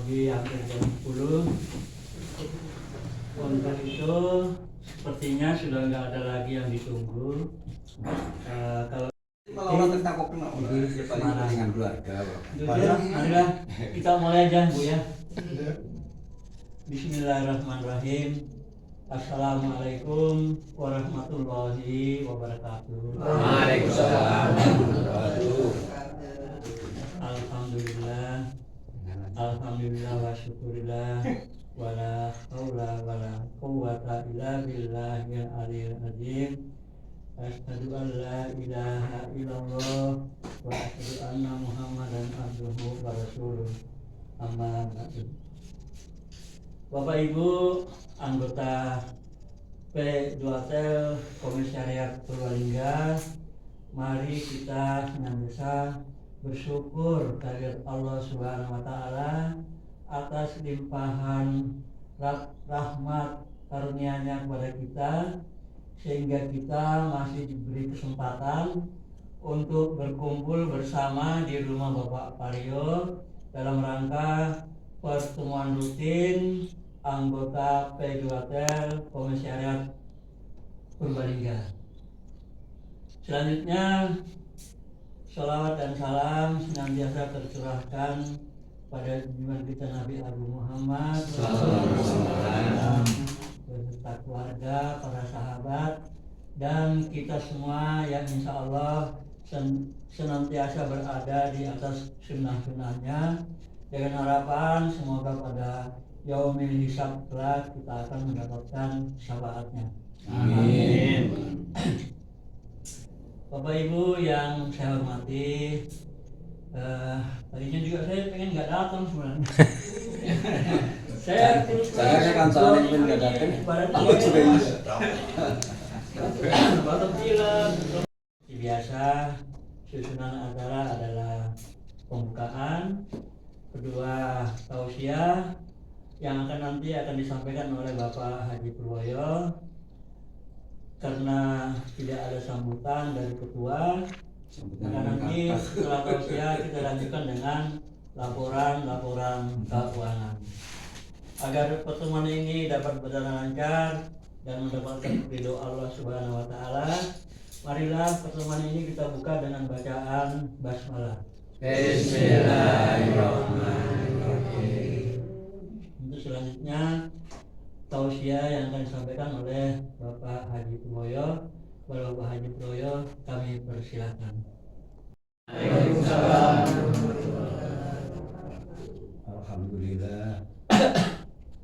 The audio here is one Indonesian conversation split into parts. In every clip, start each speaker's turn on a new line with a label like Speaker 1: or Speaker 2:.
Speaker 1: lagi hampir jam 10. Untuk itu sepertinya sudah nggak ada lagi yang ditunggu. Kalau
Speaker 2: Malah orang tertakut kena
Speaker 1: Semarang
Speaker 2: dengan keluarga.
Speaker 1: Marilah kita mulai aja Bu ya. Bismillahirrahmanirrahim. Assalamualaikum warahmatullahi wabarakatuh.
Speaker 2: Waalaikumsalam warahmatullahi wabarakatuh.
Speaker 1: Alhamdulillah. Alhamdulillah wa syukurillah. Wala haula wala quwwata illa billahil aliyyil azim. Asyhadu an la ilaha illallah wa asyhadu anna Muhammadan abduhu wa rasuluh. Amma ba'du. Bapak Ibu anggota P2Tel Komisariat Purbalingga, mari kita senantiasa bersyukur kehadirat Allah Subhanahu wa taala atas limpahan rahmat karunia-Nya kepada kita, sehingga kita masih diberi kesempatan untuk berkumpul bersama di rumah Bapak Paryo dalam rangka pertemuan rutin anggota P2Tel Komisariat Purbalingga. Selanjutnya, sholawat dan salam senantiasa tercurahkan pada junjungan kita Nabi Abu Muhammad beserta keluarga, para sahabat, dan kita semua yang insya Allah senantiasa berada di atas sunnah-sunnahnya, dengan harapan semoga pada yaumil hisab kelak kita akan mendapatkan syafaatnya.
Speaker 2: Amin.
Speaker 1: Bapak Ibu yang saya hormati, tadinya juga saya pengen nggak datang sebenarnya. Saya
Speaker 2: kan soalnya pengen nggak datang. Aku juga ini.
Speaker 1: Bapak bilang biasa susunan acara adalah pembukaan, kedua tausiah yang nanti akan disampaikan oleh Bapak Haji Purwoyo. Karena tidak ada sambutan dari ketua, maka nanti setelah tausiah kita lanjutkan dengan laporan keuangan. Agar pertemuan ini dapat berjalan lancar dan mendapatkan ridho Allah Subhanahu wa taala, marilah pertemuan ini kita buka dengan bacaan basmalah.
Speaker 2: Bismillahirrahmanirrahim.
Speaker 1: Untuk selanjutnya tausiah yang akan disampaikan oleh Bapak Haji Purwoyo. Kepada Bapak Haji Purwoyo kami persilakan.
Speaker 2: Waalaikumsalam. Alhamdulillah.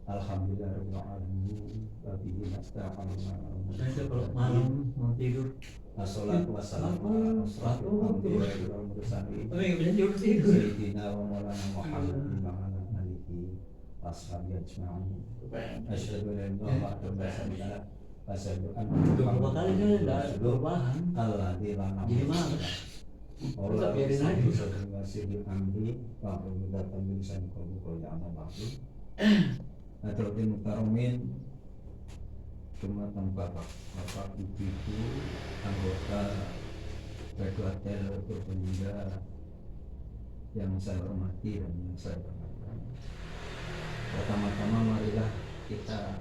Speaker 2: Alhamdulillah rabbil alamin. Wa bihi nasta'inu.
Speaker 1: Saya kalau malam mau tidur.
Speaker 2: Wassalatu wassalamu ala asyrafil anbiya'i wal mursalin.
Speaker 1: Tidur.
Speaker 2: Sayyidina wa maulana Muhammadin wa ala alihi washabihi ajma'in. Asyhadu an la ilaha illallah wa asyhadu anna
Speaker 1: Dua kali kan tidak ada
Speaker 2: Rasulullah.
Speaker 1: perubahan.
Speaker 2: Alladzi la
Speaker 1: Jadi males.
Speaker 2: Allah
Speaker 1: biarin aja.
Speaker 2: Wassalamu'alaikum warahmatullahi wabarakatuh. Hadirin mukarramin, Jumatan Bapak Ibu, anggota P2Tel Purbalingga yang saya hormati dan yang saya banggakan. Pertama-tama marilah kita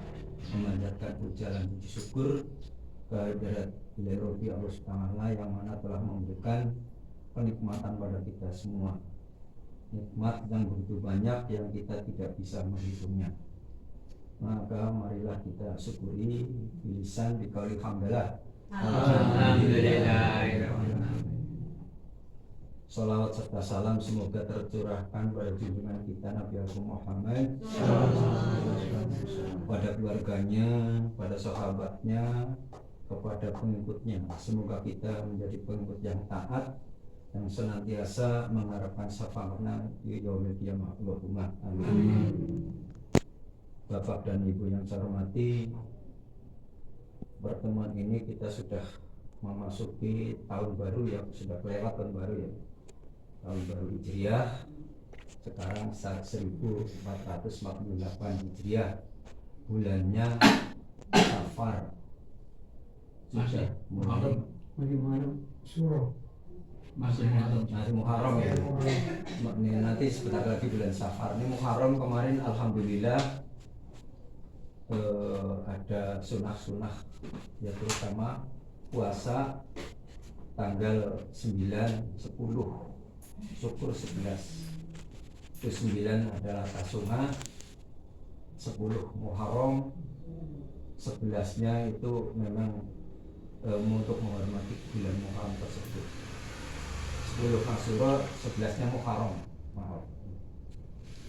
Speaker 2: memanjatkan ucapan puji syukur kehadirat Ilahi Allah Subhanahu wa taala yang mana telah memberikan kenikmatan pada kita semua. Nikmat yang begitu banyak yang kita tidak bisa menghitungnya. Maka marilah kita syukuri bilisan dikauli hamdalah.
Speaker 3: Alhamdulillah.
Speaker 2: Salawat serta salam semoga tercurahkan pada junjungan kita Nabi Muhammad, pada keluarganya, pada sahabatnya, kepada pengikutnya. Semoga kita menjadi pengikut yang taat, yang senantiasa mengharapkan syafaatnya di yaumil qiyamah. Allahumma amin. Bapak dan Ibu yang saya hormati, pertemuan ini kita sudah memasuki tahun baru ya, sudah lewat tahun baru ya, tahun baru Hijriah. Sekarang saat 1448 Hijriah, bulannya Safar. Sudah mulai
Speaker 1: Bagaimana? Masih Muharram.
Speaker 2: Masih Muharram ya. Ini nanti sebentar lagi bulan Safar. Ini Muharram kemarin alhamdulillah ada sunah-sunah ya, terutama puasa tanggal 9, 10, syukur 11. Terus 9 adalah Tasuma, 10 Muharram, 11-nya itu memang untuk menghormati bulan Muharram tersebut. 10 Asyura, 11-nya Muharram.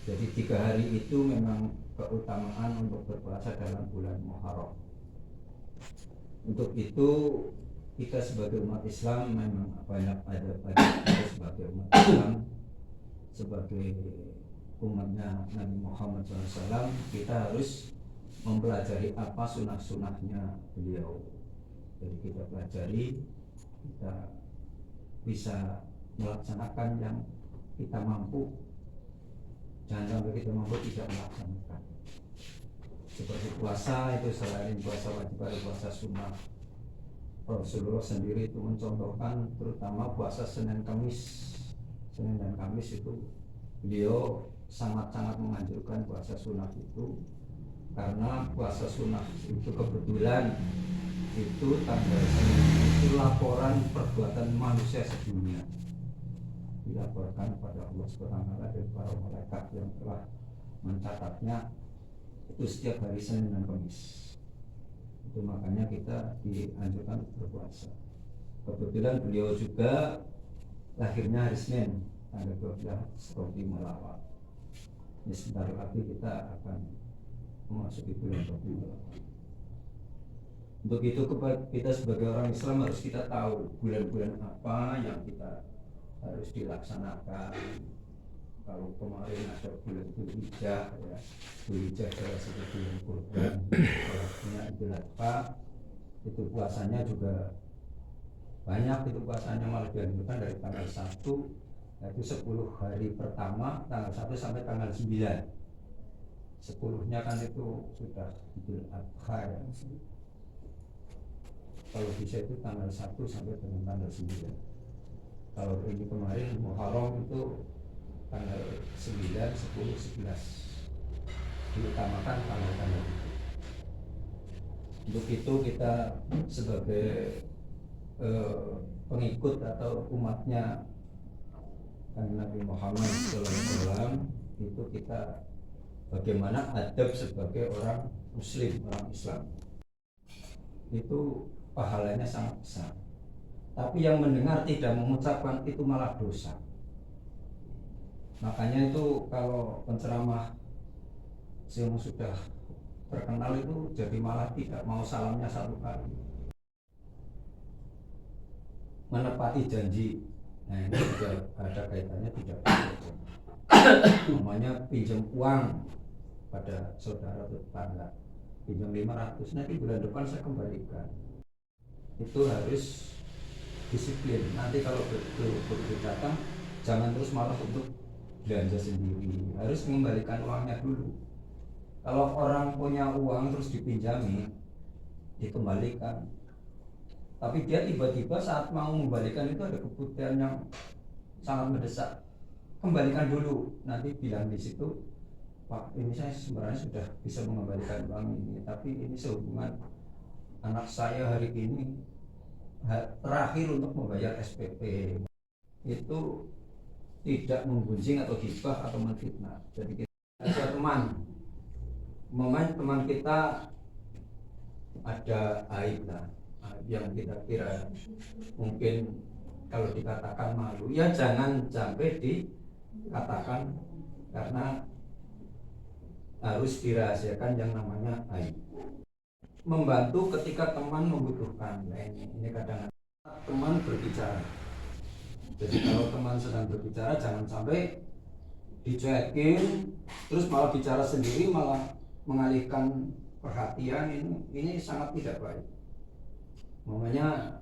Speaker 2: Jadi 3 hari itu memang keutamaan untuk berpuasa dalam bulan Muharram. Untuk itu kita sebagai umat Islam memang banyak ada kita sebagai umat Islam, sebagai umatnya Nabi Muhammad SAW, kita harus mempelajari apa sunah-sunahnya beliau. Jadi kita pelajari, kita bisa melaksanakan yang kita mampu. Jangan sampai kita mampu tidak melaksanakan. Seperti puasa itu, selain puasa wajib ada puasa sunnah. Rasulullah sendiri itu mencontohkan terutama puasa Senin Kamis. Senin dan Kamis itu beliau sangat-sangat menganjurkan puasa sunnah itu, karena puasa sunnah itu kebetulan itu tanggal Senin itu laporan perbuatan manusia sedunia dilaporkan pada Allah Subhanahu wa taala dari para malaikat yang telah mencatatnya itu setiap hari Senin dan Kamis. Itu makanya kita dianjurkan berpuasa. Kebetulan beliau juga lahirnya hari Senin tanggal 12 Rabiul Awal. Ini sebentar lagi kita akan memasuki bulan Rabiul Awal. Untuk itu kita sebagai orang Islam harus kita tahu bulan-bulan apa yang kita harus dilaksanakan. Kalau kemarin ada bulan Dzulhijjah ya, Dzulhijjah adalah satu bulan kurban. Kalau punya Idul Adha itu puasanya juga banyak, itu puasanya malah dianjurkan dari tanggal 1, yaitu 10 hari pertama tanggal 1 sampai tanggal 9. 10-nya kan itu sudah Idul Adha ya. Kalau bisa itu tanggal 1 sampai dengan tanggal 9. Kalau ini kemarin Muharram itu tanggal 9, 10, 11 diutamakan tanggal-tanggal itu. Untuk itu kita sebagai pengikut atau umatnya Nabi Muhammad SAW itu kita bagaimana adab sebagai orang Muslim, orang Islam itu pahalanya sangat besar. Tapi yang mendengar tidak mengucapkan itu malah dosa. Makanya itu kalau penceramah yang sudah terkenal itu jadi malah tidak mau salamnya 1 kali. Menepati janji. Nah ini juga ada kaitannya tidak betul. Namanya pinjam uang pada saudara tetangga. Pinjam 500, nanti bulan depan saya kembalikan. Itu harus disiplin. Nanti kalau begitu datang jangan terus malah untuk belanja sendiri, harus mengembalikan uangnya dulu. Kalau orang punya uang terus dipinjami, dikembalikan. Tapi dia tiba-tiba saat mau mengembalikan itu ada kebutuhan yang sangat mendesak, kembalikan dulu. Nanti bilang di situ, Pak, ini saya sebenarnya sudah bisa mengembalikan uang ini, tapi ini sehubungan anak saya hari ini terakhir untuk membayar SPP. Itu tidak menggunjing atau hibah atau menfitnah. Jadi kita ada teman kita ada aib lah, yang kita kira mungkin kalau dikatakan malu, ya jangan sampai dikatakan, karena harus dirahasiakan yang namanya aib. Membantu ketika teman membutuhkan. Nah, ini kadang-kadang teman berbicara. Jadi kalau teman sedang berbicara jangan sampai dicuekin, terus malah bicara sendiri, malah mengalihkan perhatian. Ini sangat tidak baik. Makanya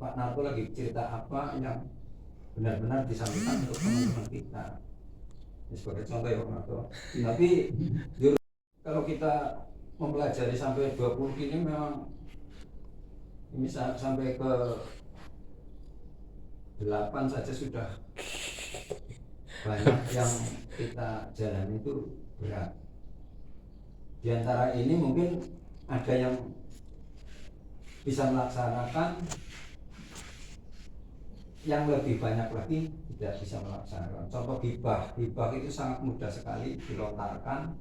Speaker 2: Pak Narto lagi cerita apa yang benar-benar disampaikan untuk teman-teman kita. Ini sebagai contoh ya Pak Narto. Tapi kalau kita mempelajari sampai 20 ini memang bisa sampai ke 8 saja sudah banyak yang kita jalani itu berat. Di antara ini mungkin ada yang bisa melaksanakan, yang lebih banyak lagi tidak bisa melaksanakan. Contoh gibah itu sangat mudah sekali dilontarkan,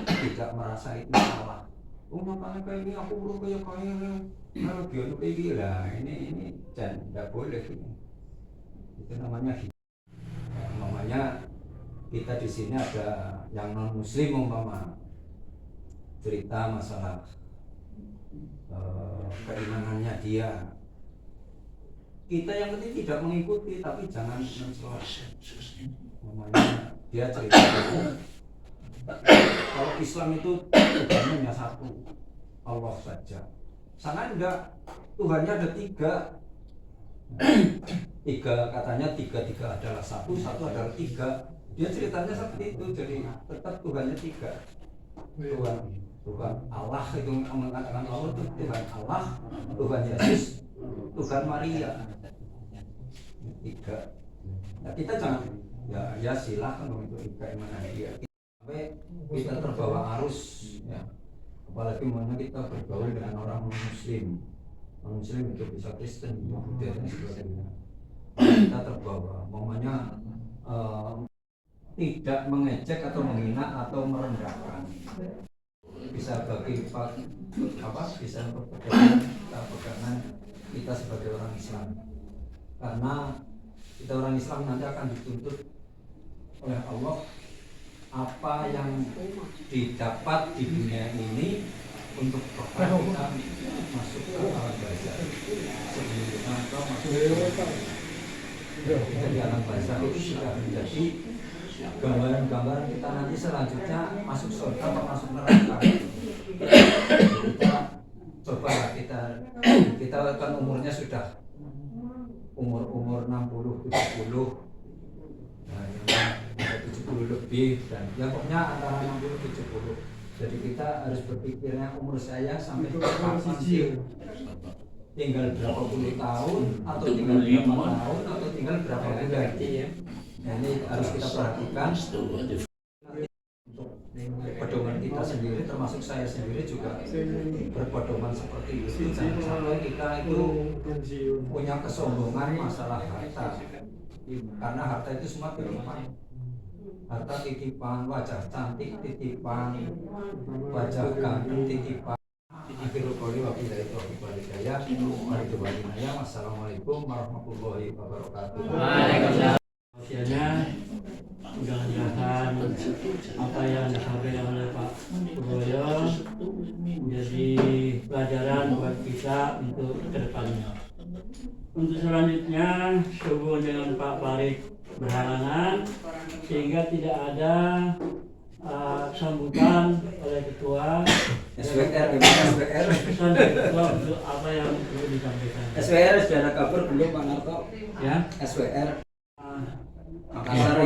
Speaker 2: tidak merasa itu salah. Oh makanya kayak ini aku urung kayak kalau dia kayak gini lah, ini dan tidak boleh ini. Itu namanya gibah. Namanya kita di sini ada yang non muslim umpama cerita masalah keimanannya dia, kita yang penting tidak mengikuti tapi jangan mencelok. Namanya dia cerita kalau Islam itu Tuhannya hanya satu, Allah saja. Sana enggak, Tuhannya ada tiga. Katanya tiga adalah satu adalah tiga. Dia ceritanya seperti itu, jadi tetap Tuhannya tiga. Tuhan Allah itu mengatakan Allah itu Tuhan Allah, Tuhan Yesus, Tuhan Maria. Tiga. Nah, kita jangan ya silakan begitu keimanan dia. Sampai kita terbawa arus ya. Apalagi mana kita bergaul dengan orang muslim. Non muslim itu bisa Kristen, Buddha dan sebagainya. Kita terbawa, momennya tidak mengejek atau menghina atau merendahkan. Bisa bagi bisa pegangan kita sebagai orang Islam, karena kita orang Islam nanti akan dituntut oleh Allah apa yang didapat di dunia ini untuk bekal kita masuk ke alam barzakh. Sebelum kita masuk di alam barzakh itu sudah menjadi gambaran-gambaran kita nanti selanjutnya masuk surga atau masuk neraka. Kita coba kita kan umurnya sudah umur 60 70. Nah, 70 lebih dan ya pokoknya antara 60 70. Jadi kita harus berpikirnya umur saya sampai kapan sih? Tinggal berapa puluh tahun atau tinggal berapa tahun atau tinggal berapa bulan? Nah, ini harus kita perhatikan. Untuk pedoman kita sendiri, termasuk saya sendiri juga berpedoman seperti itu. Jangan sampai kita itu punya kesombongan masalah harta, karena harta itu semua titipan. Harta titipan, wajah cantik titipan, wajah ganteng titipan. Akhirul qouli wa billahi taufiq wal hidayah. Wassalamualaikum warahmatullahi wabarakatuh.
Speaker 1: Waalaikumsalam. Mudah-mudahan apa yang disampaikan oleh Pak Purwoyo menjadi pelajaran buat kita untuk kedepannya. Untuk selanjutnya sehubungan dengan Pak Farid berhalangan sehingga tidak ada sambutan oleh ketua
Speaker 2: SWR
Speaker 1: pesan dari ketua untuk apa yang perlu disampaikan.
Speaker 2: SWR sudah ada kabar belum Pak Narto?
Speaker 1: Ya.
Speaker 2: SWR
Speaker 1: Makassar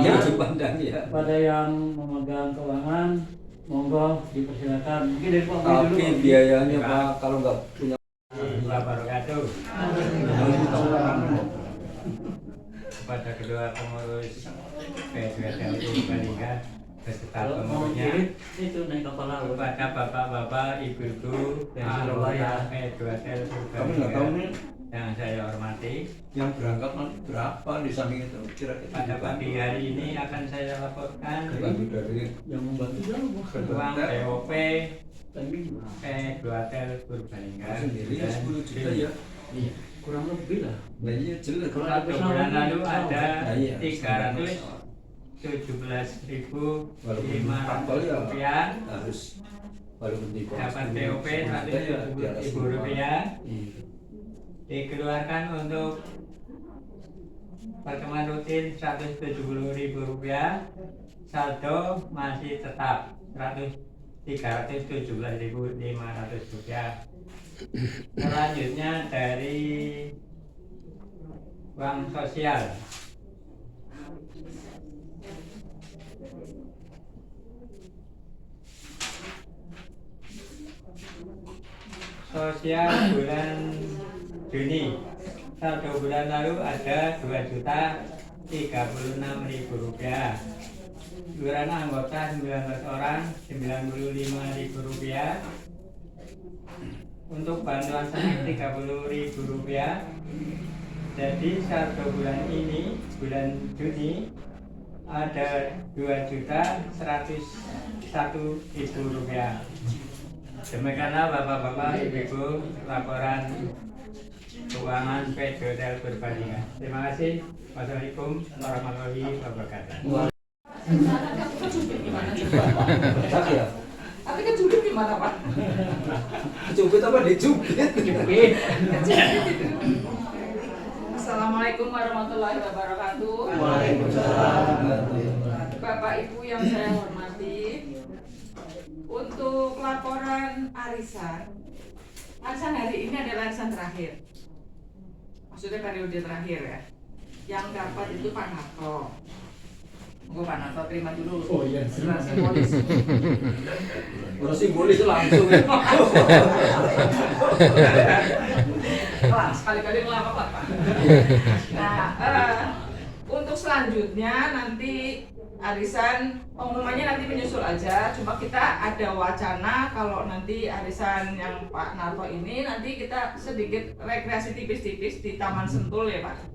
Speaker 2: ya dipandang ya.
Speaker 1: Pada yang memegang keuangan, monggo dipersilakan. Mungkin dari Pak
Speaker 2: Tapi
Speaker 1: dulu.
Speaker 2: biayanya Pak kalau nggak punya
Speaker 3: Wabarakatuh. Kepada kedua pengurus PSWTL Purbalingga beserta pengurusnya,
Speaker 1: itu naik kapal laut.
Speaker 3: kepada bapak-bapak, ibu-ibu dan
Speaker 1: Surabaya
Speaker 3: PSWTL Purbalingga yang saya hormati,
Speaker 2: yang berangkat nanti berapa di samping itu kira-kira?
Speaker 3: pada pagi hari ini akan saya laporkan
Speaker 2: dari
Speaker 1: yang membantu
Speaker 3: uang POP
Speaker 1: siapa?
Speaker 3: P2Tel Purbalingga
Speaker 2: sendiri 10 juta ya.
Speaker 1: Iya, kurang lebih lah.
Speaker 2: Nah iya jelas.
Speaker 3: Satu bulan lalu ada
Speaker 2: Nah, iya.
Speaker 3: 317.500 rupiah,
Speaker 2: Harus walaupun di
Speaker 3: dapat POP 170.000 rupiah, dikeluarkan untuk pertemuan rutin 170.000 rupiah, saldo masih tetap 317.500 rupiah. Selanjutnya dari uang sosial, bulan Juni saldo bulan lalu ada Rp2.036.000. Iuran anggota 19 orang Rp95.000. Untuk bantuan snack Rp30.000. Jadi saldo bulan ini, bulan Juni, ada Rp2.101.000. Demikianlah Bapak-bapak, Ibu-ibu, laporan keuangan PT Hotel Purbalingga. Terima kasih. Wassalamualaikum warahmatullahi wabarakatuh.
Speaker 2: Sakit ya?
Speaker 4: Tapi kejubit gimana Pak?
Speaker 2: Cubit apa dicubit?
Speaker 4: Assalamualaikum warahmatullahi wabarakatuh.
Speaker 2: Waalaikumsalam.
Speaker 4: Bapak Ibu yang saya hormati, untuk laporan arisan hari ini adalah arisan terakhir. Maksudnya periode terakhir ya. Yang dapat itu Pak Narto. Gue Pak Narto terima dulu.
Speaker 5: Oh iya,
Speaker 4: Setelah simbolis.
Speaker 2: Kalau simbolis langsung ya.
Speaker 4: Wah, sekali-kali ngelapa Pak. Nah, untuk selanjutnya nanti arisan pengumumannya nanti menyusul aja. Cuma kita ada wacana kalau nanti arisan yang Pak Narto ini nanti kita sedikit rekreasi tipis-tipis di Taman Sentul ya Pak.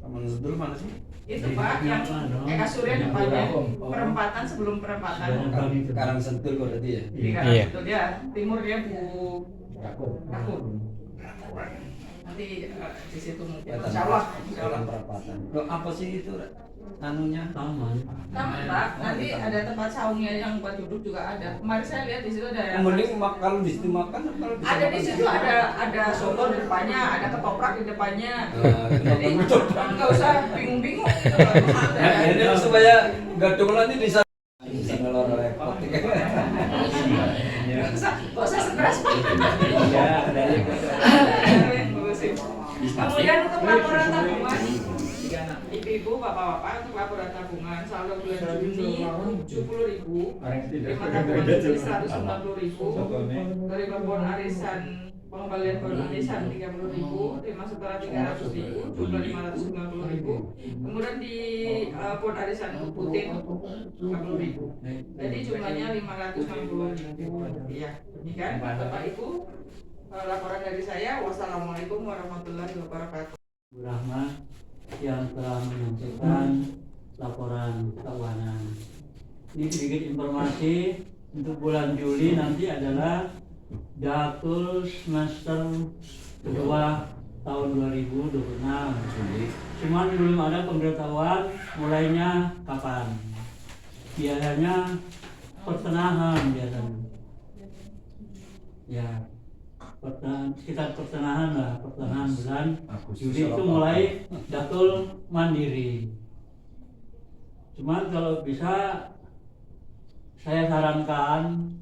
Speaker 2: Taman Sentul mana sih?
Speaker 4: Itu Pak yang Eka Surya depannya perempatan sebelum perempatan.
Speaker 2: Karang Sentul kok tadi ya?
Speaker 4: Di Karang Sentul ya, timur dia Bu Rakur. Nanti di situ mungkin Insya Allah.
Speaker 2: Jalan perapatan. Kok apa sih itu anunya?
Speaker 1: Taman.
Speaker 4: Taman Pak, nanti ada tempat saungnya yang buat duduk juga ada. Kemarin saya lihat di situ ada yang
Speaker 2: Mending kalau di situ makan kalau bisa
Speaker 4: ada di
Speaker 2: makan
Speaker 4: situ ada soto di depannya, ada ketoprak di depannya.
Speaker 2: Jadi
Speaker 4: Jadi nggak usah bingung-bingung. Gitu.
Speaker 2: ini supaya gadung nanti bisa ngelor repot.
Speaker 4: Nggak usah stres Pak.
Speaker 3: Ya, dari
Speaker 4: Kemudian untuk laporan tabungan, ibu-ibu, bapak-bapak, untuk laporan tabungan saldo bulan Juni 70.000, terima tabungan jadi 190.000, dari babon arisan pengembalian bon arisan 30.000, terima setara 300.000, jumlah 550.000, kemudian di bon arisan Putin 30.000, jadi jumlahnya 560.000. Iya, demikian Bapak Ibu. Laporan dari saya. Wassalamualaikum warahmatullahi wabarakatuh.
Speaker 1: Bu Rahma yang telah menyampaikan laporan keuangan. Ini sedikit informasi untuk bulan Juli nanti adalah Datul semester kedua tahun 2026. Cuman belum ada pemberitahuan mulainya kapan. Biasanya pertengahan biasanya. Ya. Sekitar pertengahan bulan Juli itu mulai datul mandiri. Cuman kalau bisa saya sarankan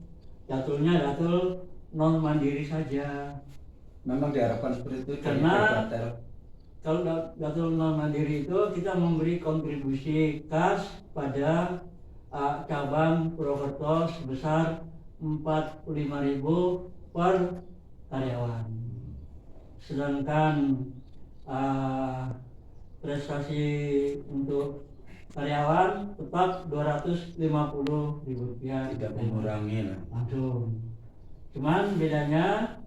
Speaker 1: datulnya datul non mandiri saja.
Speaker 2: Memang diharapkan seperti itu
Speaker 1: Karena kalau datul non mandiri itu kita memberi kontribusi kas pada cabang Purwokerto sebesar 45.000 per karyawan. Sedangkan prestasi untuk karyawan tetap Rp250.000.
Speaker 2: tidak mengurangi lah.
Speaker 1: Langsung. Cuman bedanya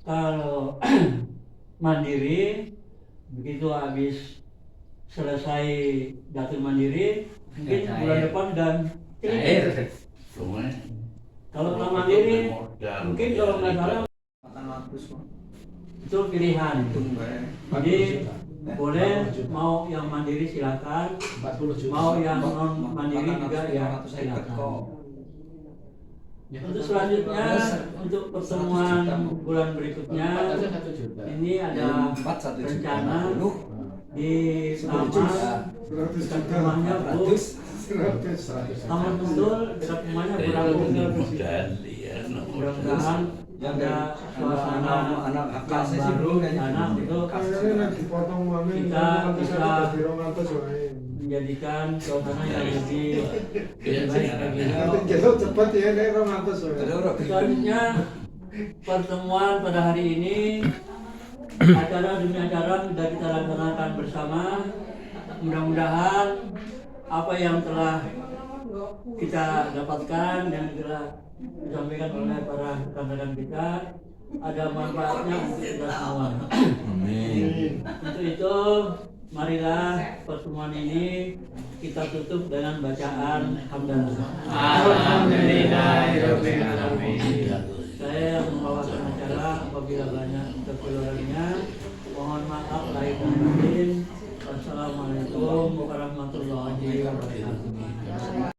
Speaker 1: kalau mandiri begitu habis selesai datul mandiri mungkin bulan depan dan kalau mandiri mungkin kalau nggak salah itu pilihan. Jadi boleh mau yang mandiri silakan, mau yang non mandiri juga ya silakan. Untuk selanjutnya untuk pertemuan bulan berikutnya ini ada rencana di taman dekat rumahnya Bu. Taman Sentul dekat rumahnya kurang lebih mudah-mudahan ada suasana
Speaker 2: anak
Speaker 1: yang baru anak itu kita bisa menjadikan suasana yang lebih baik lagi.
Speaker 5: Cepat ya,
Speaker 1: Selanjutnya pertemuan pada hari ini acara demi acara sudah kita laksanakan bersama. Mudah-mudahan apa yang telah kita dapatkan yang telah disampaikan oleh para rekan-rekan kita ada manfaatnya untuk kita semua.
Speaker 2: Amin.
Speaker 1: Untuk itu, marilah pertemuan ini kita tutup dengan bacaan hamdalah.
Speaker 3: Alhamdulillahirabbil alamin.
Speaker 1: Saya membawakan acara apabila banyak kekurangannya. Mohon maaf lahir dan batin. Wassalamualaikum warahmatullahi wabarakatuh.